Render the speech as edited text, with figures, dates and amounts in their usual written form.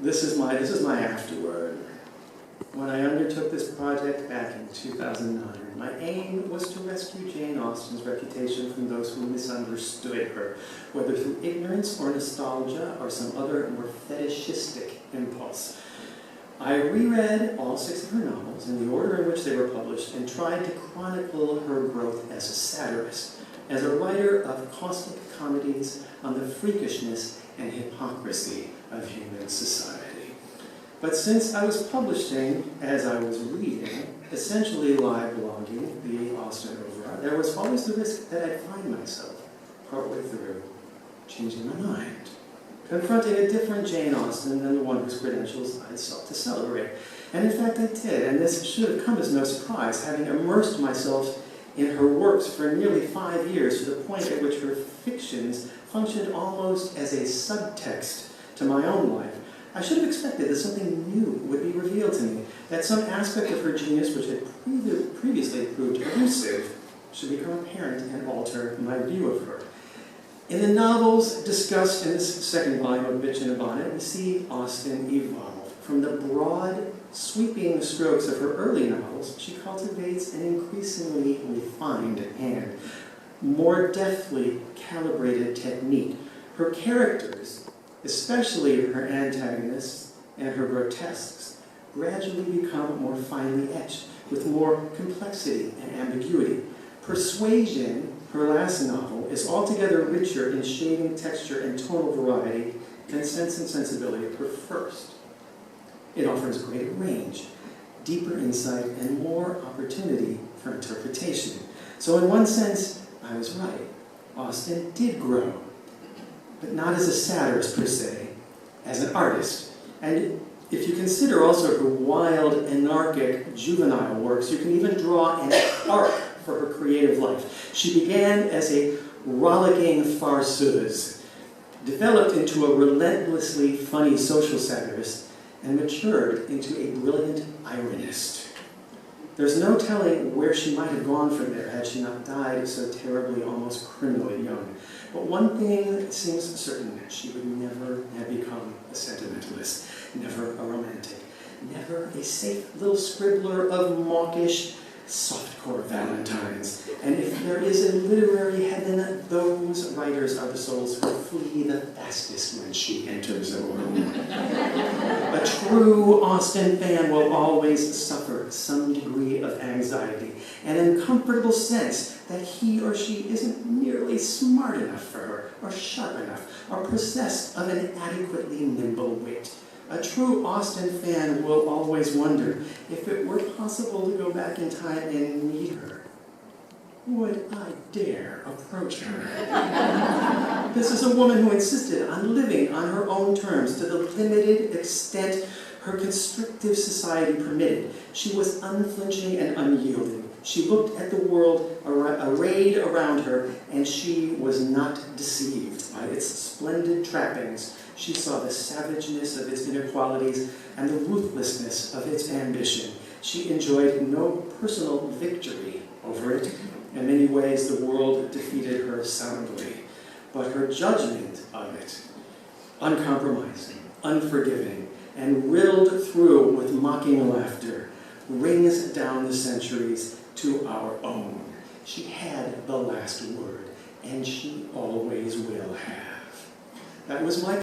This is my afterword. When I undertook this project back in 2009, my aim was to rescue Jane Austen's reputation from those who misunderstood her, whether through ignorance or nostalgia or some other more fetishistic impulse. I reread all 6 of her novels in the order in which they were published and tried to chronicle her growth as a satirist, as a writer of caustic comedies on the freakishness and hypocrisy of human society. But since I was publishing, as I was reading, essentially live blogging the Austen oeuvre, there was always the risk that I'd find myself, partway through, changing my mind, confronting a different Jane Austen than the one whose credentials I'd sought to celebrate. And in fact I did, and this should have come as no surprise, having immersed myself in her works for nearly 5 years, to the point at which her fictions functioned almost as a subtext to my own life. I should have expected that something new would be revealed to me, that some aspect of her genius which had previously proved elusive should become apparent and alter my view of her. In the novels discussed in this second volume of Bitch in a Bonnet, we see Austen evolve. From the broad, sweeping strokes of her early novels, she cultivates an increasingly refined hand, more deftly calibrated technique. Her characters, especially her antagonists and her grotesques, gradually become more finely etched, with more complexity and ambiguity. Persuasion, her last novel, is altogether richer in shading, texture, and tonal variety than Sense and Sensibility, her first. It offers greater range, deeper insight, and more opportunity for interpretation. So in one sense, I was right. Austen did grow, but not as a satirist per se, as an artist. And if you consider also her wild, anarchic, juvenile works, you can even draw an arc for her creative life. She began as a rollicking farceuse, developed into a relentlessly funny social satirist, and matured into a brilliant ironist. There's no telling where she might have gone from there had she not died so terribly, almost criminally young. But one thing seems certain: she would never have become a sentimentalist, never a romantic, never a safe little scribbler of mawkish, softcore valentines. And if there is a literary heaven, those writers are the souls who flee the fastest when she enters a room. A true Austen fan will always suffer some degree of anxiety, an uncomfortable sense that he or she isn't nearly smart enough for her, or sharp enough, or possessed of an adequately nimble wit. A true Austen fan will always wonder, if it were possible to go back in time and meet her, would I dare approach her? This is a woman who insisted on living on her own terms to the limited extent her constrictive society permitted. She was unflinching and unyielding. She looked at the world arrayed around her, and she was not deceived by its splendid trappings. She saw the savageness of its inequalities and the ruthlessness of its ambition. She enjoyed no personal victory over it. In many ways, the world defeated her soundly. But her judgment of it, uncompromising, unforgiving, and riddled through with mocking laughter, rings down the centuries to our own. She had the last word, and she always will have. That was my